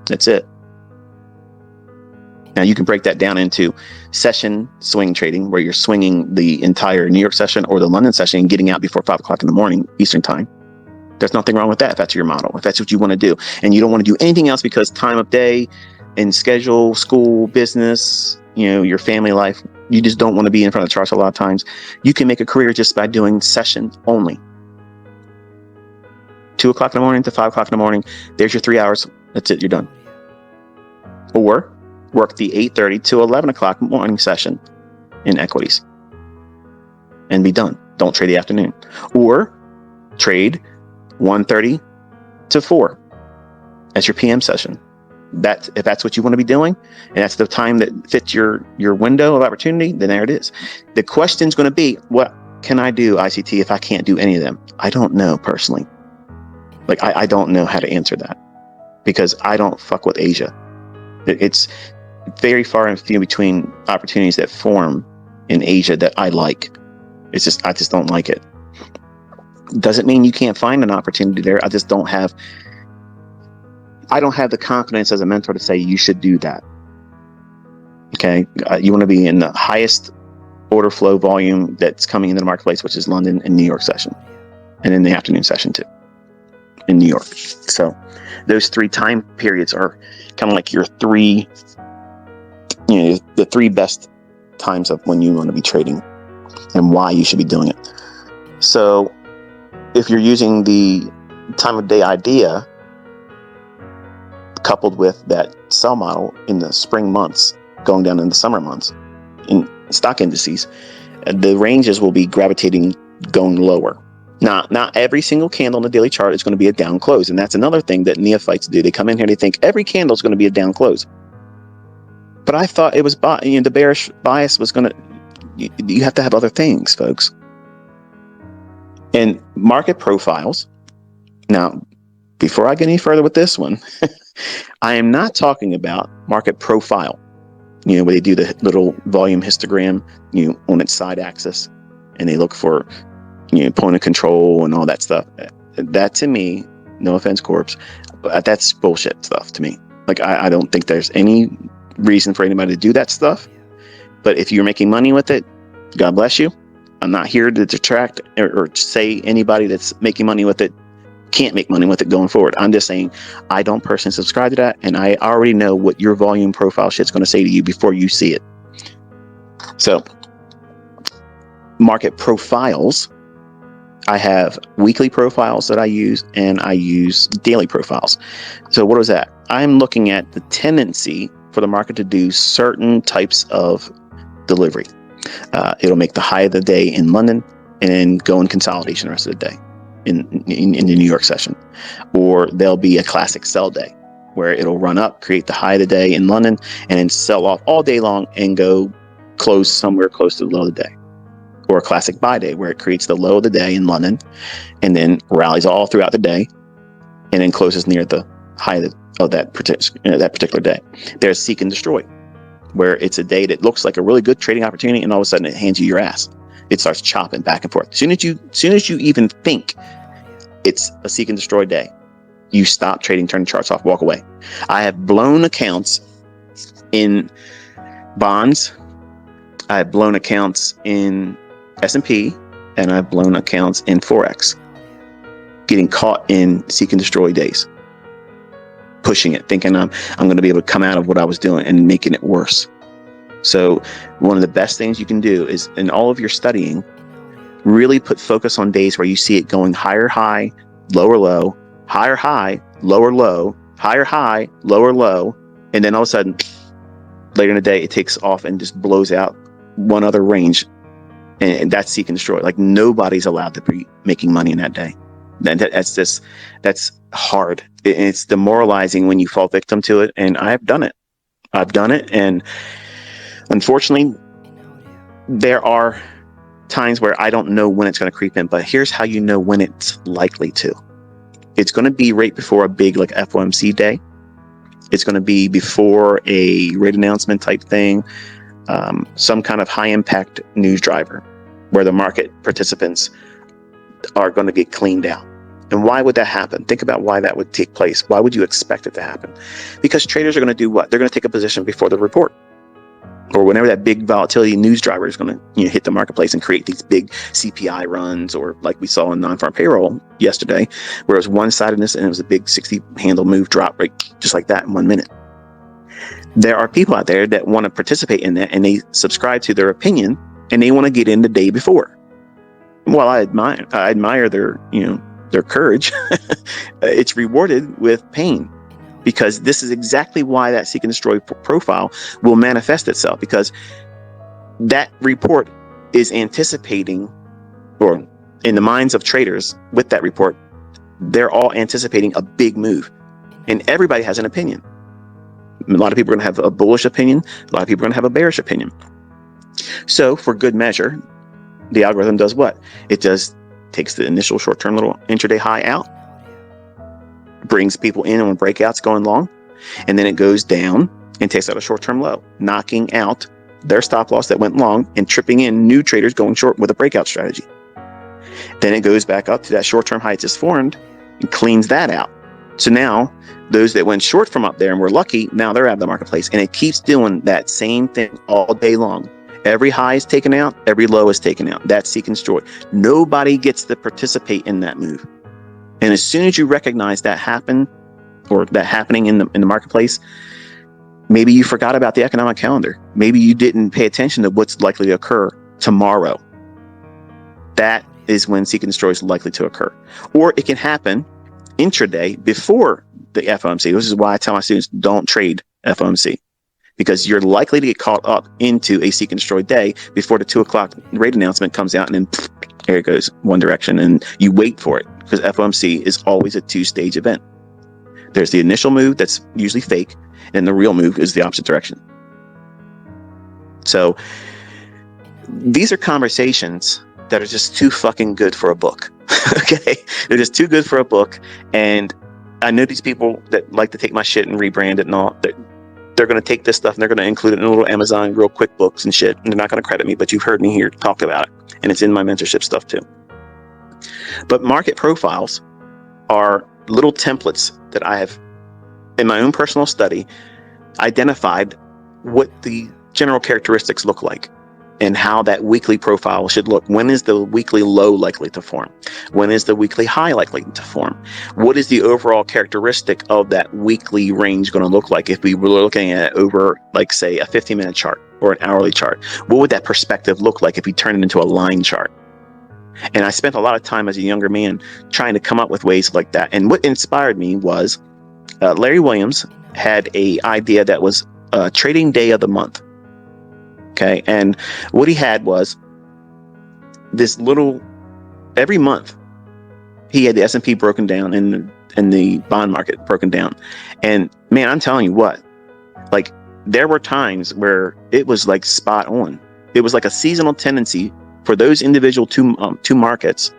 That's it. Now you can break that down into session swing trading, where you're swinging the entire New York session or the London session and getting out before 5 o'clock in the morning Eastern time. There's nothing wrong with that if that's your model, if that's what you want to do. And you don't want to do anything else because time of day and schedule, school, business, your family life, you just don't want to be in front of the charts a lot of times. You can make a career just by doing session only. 2 o'clock in the morning to 5 o'clock in the morning. There's your 3 hours. That's it. You're done. Or work the 8:30 to 11 o'clock morning session in equities and be done. Don't trade the afternoon. Or trade 1:30 to 4 as your PM session. If that's what you want to be doing, and that's the time that fits your window of opportunity, then there it is. The question's going to be, what can I do, ICT, if I can't do any of them? I don't know personally. Like, I don't know how to answer that because I don't fuck with Asia. It's very far and few between opportunities that form in Asia that I like. I just don't like it. Doesn't mean you can't find an opportunity there. I don't have the confidence as a mentor to say you should do that. Okay. You want to be in the highest order flow volume that's coming into the marketplace, which is London and New York session, and in the afternoon session too in New York. So those 3 time periods are kind of like your the 3 best times of when you want to be trading and why you should be doing it. So if you're using the time of day idea coupled with that sell model in the spring months going down in the summer months in stock indices, the ranges will be gravitating going lower. Now, not every single candle in the daily chart is going to be a down close. And that's another thing that neophytes do. They come in here, they think every candle is going to be a down close. But I thought it was the bearish bias was going to, you have to have other things, folks. And market profiles. Now, before I get any further with this one, I am not talking about market profile, where they do the little volume histogram, on its side axis, and they look for, point of control and all that stuff. That to me, no offense, Corpse, but that's bullshit stuff to me. Like, I don't think there's any reason for anybody to do that stuff. But if you're making money with it, God bless you. I'm not here to detract or say anybody that's making money with it can't make money with it going forward. I'm just saying I don't personally subscribe to that, and I already know what your volume profile shit's going to say to you before you see it. So, market profiles. I have weekly profiles that I use, and I use daily profiles. So what is that? I'm looking at the tendency for the market to do certain types of delivery. It'll make the high of the day in London and then go in consolidation the rest of the day in the New York session. Or there'll be a classic sell day where it'll run up, create the high of the day in London, and then sell off all day long and go close somewhere close to the low of the day. Or a classic buy day where it creates the low of the day in London and then rallies all throughout the day and then closes near the high of that particular day. There's seek and destroy, where it's a day that looks like a really good trading opportunity, and all of a sudden it hands you your ass. It starts chopping back and forth. As soon as you even think it's a seek and destroy day, you stop trading, turn the charts off, walk away. I have blown accounts in bonds. I have blown accounts in S&P, and I've blown accounts in forex, getting caught in seek and destroy days, pushing it, thinking I'm going to be able to come out of what I was doing and making it worse. So one of the best things you can do is, in all of your studying, really put focus on days where you see it going higher high, lower low, higher high, lower low, higher high, lower low, and then all of a sudden later in the day it takes off and just blows out one other range, and that's seek and destroy. Like, nobody's allowed to be making money in that day. That's hard. It's demoralizing when you fall victim to it, and I've done it, and unfortunately there are times where I don't know when it's going to creep in, but here's how you know when it's likely to. It's going to be right before a big like FOMC day. It's going to be before a rate announcement type thing, some kind of high impact news driver where the market participants are going to get cleaned out. And why would that happen? Think about why that would take place. Why would you expect it to happen? Because traders are going to do what? They're going to take a position before the report, or whenever that big volatility news driver is going to hit the marketplace and create these big CPI runs, or like we saw in non-farm payroll yesterday, where it was one-sidedness and it was a big 60 handle move drop right just like that in 1 minute. There are people out there that want to participate in that, and they subscribe to their opinion, and they want to get in the day before. Well, I admire their their courage. It's rewarded with pain, because this is exactly why that seek and destroy profile will manifest itself, because that report is anticipating, or in the minds of traders with that report, they're all anticipating a big move, and everybody has an opinion. A lot of people are going to have a bullish opinion. A lot of people are going to have a bearish opinion. So for good measure, the algorithm does what? It takes the initial short-term little intraday high out, brings people in on breakouts going long, and then it goes down and takes out a short-term low, knocking out their stop loss that went long and tripping in new traders going short with a breakout strategy. Then it goes back up to that short-term high it just formed and cleans that out. So now those that went short from up there and were lucky, now they're out of the marketplace, and it keeps doing that same thing all day long. Every high is taken out, every low is taken out. That's seek and destroy. Nobody gets to participate in that move. And as soon as you recognize that happen, or that happening in the marketplace, maybe you forgot about the economic calendar. Maybe you didn't pay attention to what's likely to occur tomorrow. That is when seek and destroy is likely to occur. Or it can happen intraday before the FOMC. This is why I tell my students, don't trade FOMC, because you're likely to get caught up into a seek and destroy day before the 2 o'clock rate announcement comes out, and then there it goes one direction, and you wait for it, because FOMC is always a two-stage event. There's the initial move that's usually fake, and the real move is the opposite direction. So these are conversations that are just too fucking good for a book. Okay, they're just too good for a book. And I know these people that like to take my shit and rebrand it and all. They're going to take this stuff and they're going to include it in a little Amazon real quick books and shit, and they're not going to credit me, but you've heard me here talk about it, and it's in my mentorship stuff too. But market profiles are little templates that I have, in my own personal study, identified what the general characteristics look like and how that weekly profile should look. When is the weekly low likely to form? When is the weekly high likely to form? What is the overall characteristic of that weekly range going to look like if we were looking at it over, like, say, a 15-minute chart or an hourly chart? What would that perspective look like if we turn it into a line chart? And I spent a lot of time as a younger man trying to come up with ways like that. And what inspired me was Larry Williams had an idea that was trading day of the month. Okay, and what he had was this little, every month he had the S&P broken down and the bond market broken down. And man, I'm telling you what, like, there were times where it was like spot on. It was like a seasonal tendency for those individual two markets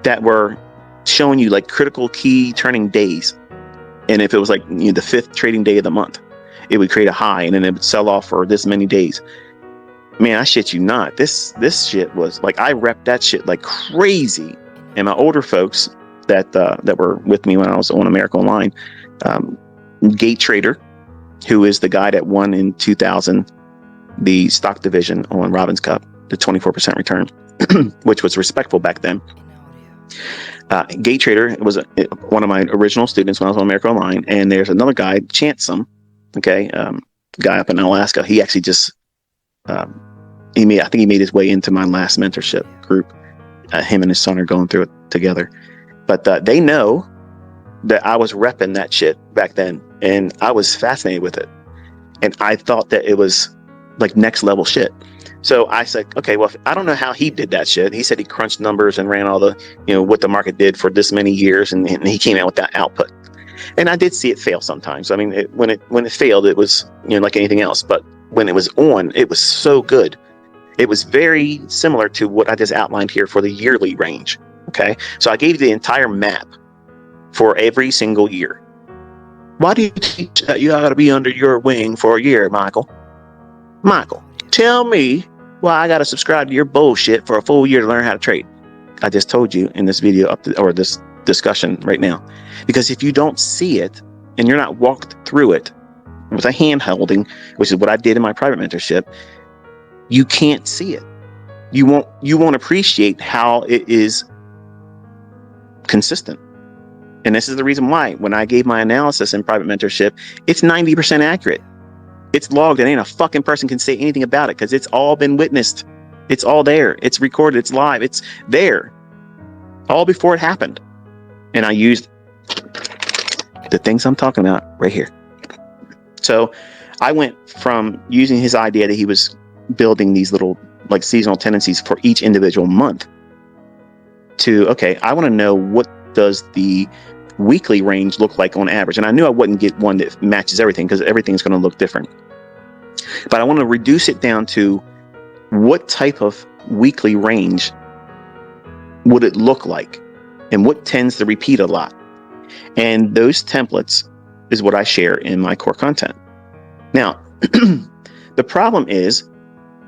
that were showing you like critical key turning days. And if it was like, the 5th trading day of the month, it would create a high and then it would sell off for this many days. Man, I shit you not. This shit was like, I repped that shit like crazy. And my older folks that were with me when I was on America Online, Gate Trader, who is the guy that won in 2000 the stock division on Robbins Cup, the 24% return, which was respectful back then. Gate Trader was one of my original students when I was on America Online, and there's another guy, Chansum, okay, guy up in Alaska. He actually just I think he made his way into my last mentorship group. Him and his son are going through it together, but they know that I was repping that shit back then, and I was fascinated with it, and I thought that it was like next level shit. So I said, okay, well, I don't know how he did that shit. He said he crunched numbers and ran all the, what the market did for this many years, and he came out with that output. And I did see it fail sometimes. I mean, when it failed, it was, like anything else. But when it was on, it was so good. It was very similar to what I just outlined here for the yearly range. Okay, so I gave you the entire map for every single year. Why do you teach that you got to be under your wing for a year, Michael? Michael, tell me why I got to subscribe to your bullshit for a full year to learn how to trade. I just told you in this video this discussion right now. Because if you don't see it and you're not walked through it with a hand holding, which is what I did in my private mentorship, you can't see it. You won't appreciate how it is consistent. And this is the reason why when I gave my analysis in private mentorship, it's 90% accurate. It's logged and ain't a fucking person can say anything about it because it's all been witnessed. It's all there. It's recorded. It's live. It's there. All before it happened. And I used the things I'm talking about right here. So I went from using his idea that he was building these little like seasonal tendencies for each individual month to, okay, I want to know what does the weekly range look like on average. And I knew I wouldn't get one that matches everything because everything's going to look different. But I want to reduce it down to what type of weekly range would it look like and what tends to repeat a lot. And those templates is what I share in my core content. Now, the problem is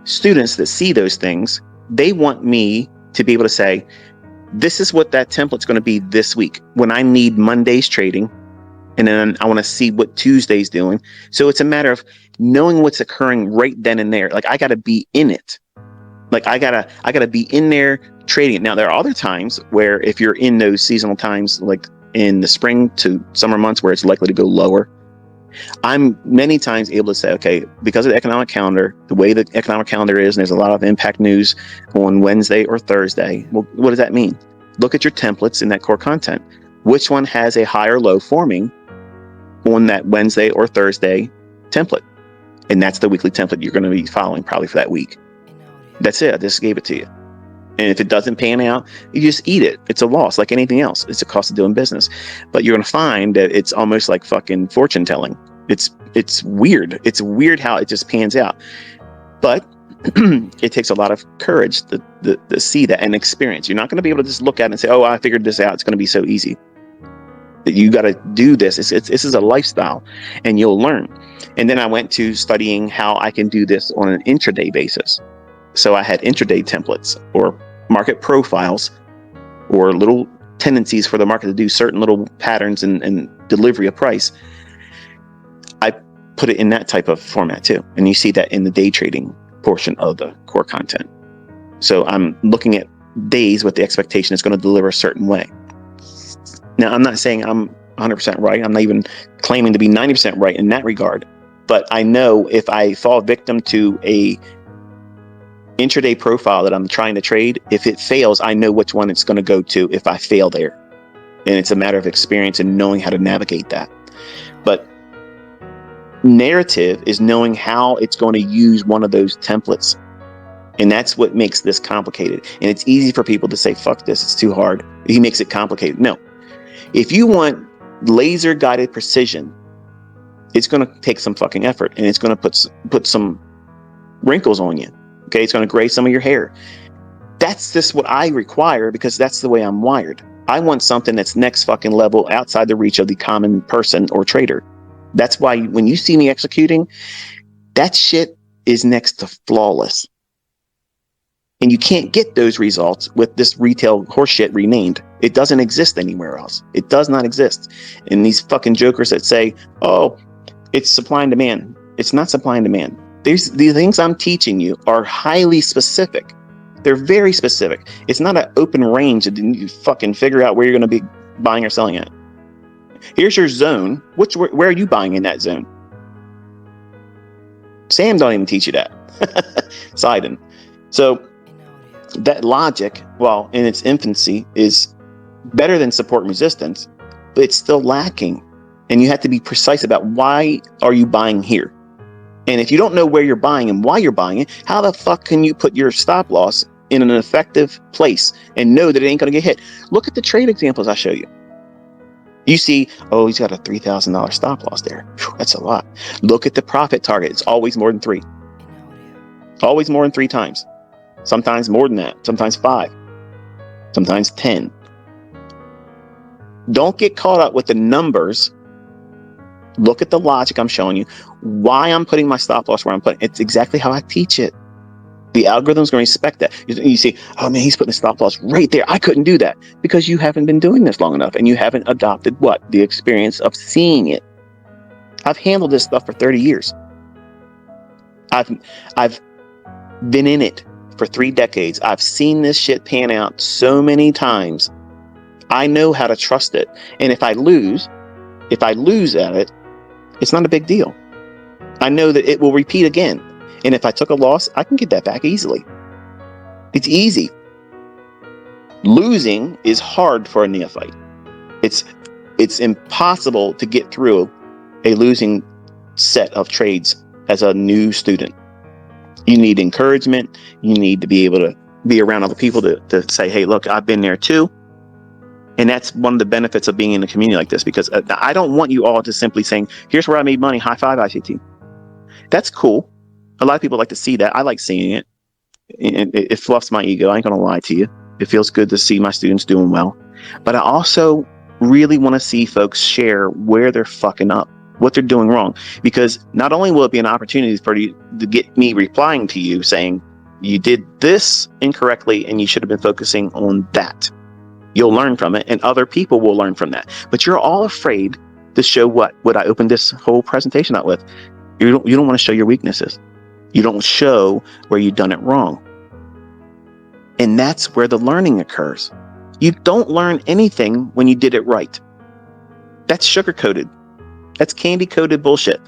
students that see those things, they want me to be able to say, this is what that template's going to be this week when I need Monday's trading. And then I want to see what Tuesday's doing. So it's a matter of knowing what's occurring right then and there. Like I got to be in it. Like I gotta be in there trading it. Now there are other times where if you're in those seasonal times, like in the spring to summer months where it's likely to go lower, I'm many times able to say, okay, because of the economic calendar, the way the economic calendar is, and there's a lot of impact news on Wednesday or Thursday. Well, what does that mean? Look at your templates in that core content. Which one has a high or low forming on that Wednesday or Thursday template? And that's the weekly template you're going to be following probably for that week. That's it. I just gave it to you. And if it doesn't pan out, you just eat it. It's a loss like anything else. It's a cost of doing business. But you're going to find that it's almost like fucking fortune telling. It's weird. It's weird how it just pans out. But it takes a lot of courage to see that and experience. You're not going to be able to just look at it and say, oh, I figured this out. It's going to be so easy. That you got to do this. This is a lifestyle and you'll learn. And then I went to studying how I can do this on an intraday basis. So I had intraday templates or market profiles or little tendencies for the market to do certain little patterns and delivery of price. I put it in that type of format too. And you see that in the day trading portion of the core content. So I'm looking at days with the expectation it's going to deliver a certain way. Now, I'm not saying I'm 100% right. I'm not even claiming to be 90% right in that regard. But I know if I fall victim to a intraday profile that I'm trying to trade, if it fails, I know which one it's going to go to if I fail there. And it's a matter of experience and knowing how to navigate that. But narrative is knowing how it's going to use one of those templates. And that's what makes this complicated. And it's easy for people to say, fuck this, it's too hard. He makes it complicated. No. If you want laser guided precision, it's going to take some fucking effort and it's going to put some wrinkles on you. Okay, it's going to gray some of your hair. That's just what I require because that's the way I'm wired. I want something that's next fucking level outside the reach of the common person or trader. That's why when you see me executing, that shit is next to flawless. And you can't get those results with this retail horseshit renamed. It doesn't exist anywhere else. It does not exist. And these fucking jokers that say, oh, it's supply and demand. It's not supply and demand. The things I'm teaching you are highly specific. They're very specific. It's not an open range that you fucking figure out where you're going to be buying or selling at. Here's your zone. Where are you buying in that zone? Sam don't even teach you that. Sidon. So that logic, while in its infancy, is better than support and resistance, but it's still lacking. And you have to be precise about why are you buying here? And if you don't know where you're buying and why you're buying it, how the fuck can you put your stop loss in an effective place and know that it ain't going to get hit? Look at the trade examples I show you. You see, oh, he's got a $3,000 stop loss there. Whew, that's a lot. Look at the profit target. It's always more than 3. Always more than 3 times. Sometimes more than that. Sometimes 5. Sometimes 10. Don't get caught up with the numbers. Look at the logic I'm showing you. Why I'm putting my stop loss where I'm putting it. It's exactly how I teach it. The algorithm's going to respect that. You see, oh man, he's putting a stop loss right there. I couldn't do that because you haven't been doing this long enough and you haven't adopted what? The experience of seeing it. I've handled this stuff for 30 years. I've been in it for 3 decades. I've seen this shit pan out so many times. I know how to trust it. And if I lose at it, it's not a big deal. I know that it will repeat again. And if I took a loss, I can get that back easily. It's easy. Losing is hard for a neophyte. It's impossible to get through a losing set of trades as a new student. You need encouragement. You need to be able to be around other people to say, hey, look, I've been there too. And that's one of the benefits of being in a community like this, because I don't want you all to simply saying, here's where I made money, high five ICT. That's cool. A lot of people like to see that. I like seeing it. It fluffs my ego. I ain't going to lie to you. It feels good to see my students doing well. But I also really want to see folks share where they're fucking up, what they're doing wrong. Because not only will it be an opportunity for you to get me replying to you saying, you did this incorrectly and you should have been focusing on that. You'll learn from it and other people will learn from that. But you're all afraid to show what I opened this whole presentation out with. You don't want to show your weaknesses. You don't show where you've done it wrong. And that's where the learning occurs. You don't learn anything when you did it right. That's sugar-coated. That's candy-coated bullshit.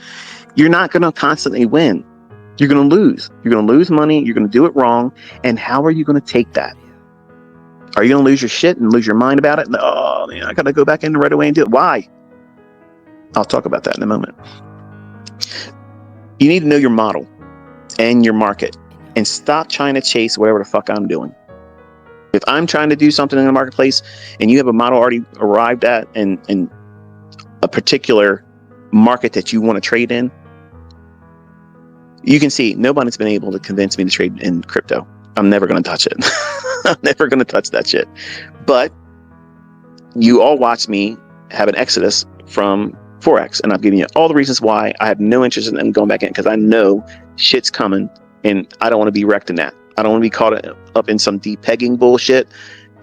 You're not going to constantly win. You're going to lose. You're going to lose money. You're going to do it wrong. And how are you going to take that? Are you going to lose your shit and lose your mind about it? Oh, man, I got to go back in right away and do it. Why? I'll talk about that in a moment. You need to know your model and your market and stop trying to chase whatever the fuck I'm doing. If I'm trying to do something in the marketplace and you have a model already arrived at and a particular market that you want to trade in, you can see nobody's been able to convince me to trade in crypto. I'm never going to touch it. I'm never going to touch that shit. But you all watch me have an exodus from forex, and I've given you all the reasons why I have no interest in going back in, because I know shit's coming and I don't want to be wrecked in that. I don't want to be caught up in some depegging bullshit.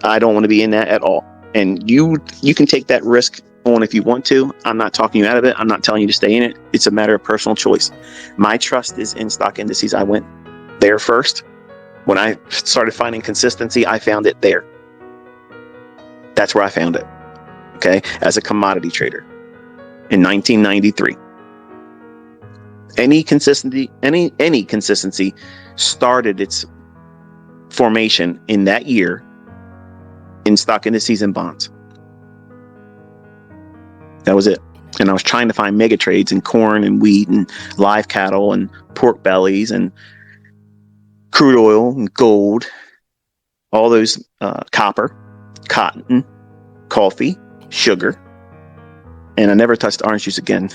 I don't want to be in that at all. And you can take that risk on if you want to. I'm not talking you out of it. I'm not telling you to stay in it. It's a matter of personal choice. My trust is in stock indices. I went there first. When I started finding consistency, I found it there. That's where I found it. Okay, as a commodity trader in 1993. Any consistency started its formation in that year in stock indices and bonds. That was it. And I was trying to find mega trades in corn and wheat and live cattle and pork bellies and crude oil and gold, all those copper, cotton, coffee, sugar. And I never touched orange juice again.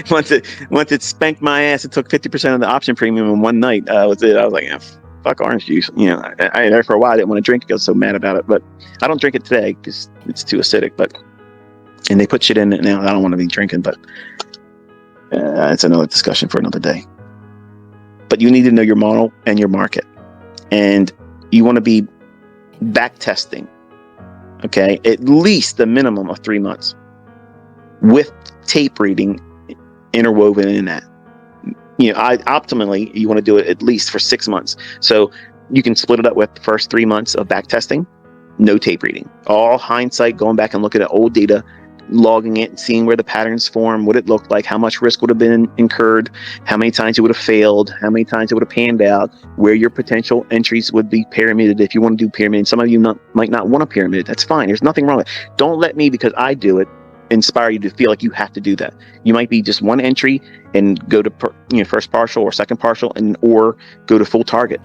Once it spanked my ass, it took 50% of the option premium in one night. Was it? I was like, yeah, fuck orange juice. You know, I there for a while. I didn't want to drink it. I was so mad about it. But I don't drink it today because it's too acidic. And they put shit in it now. I don't want to be drinking. But it's another discussion for another day. But you need to know your model and your market, and you want to be backtesting. Okay, at least the minimum of 3 months, with tape reading interwoven in that. You know, optimally, you want to do it at least for 6 months. So you can split it up with the first 3 months of backtesting, no tape reading. All hindsight, going back and looking at old data, logging it, and seeing where the patterns form, what it looked like, how much risk would have been incurred, how many times it would have failed, how many times it would have panned out, where your potential entries would be pyramided if you want to do pyramid. Some of you might not want a pyramid. That's fine. There's nothing wrong with it. Don't let me, because I do it, inspire you to feel like you have to do that. You might be just one entry and go to first partial or second partial, or go to full target.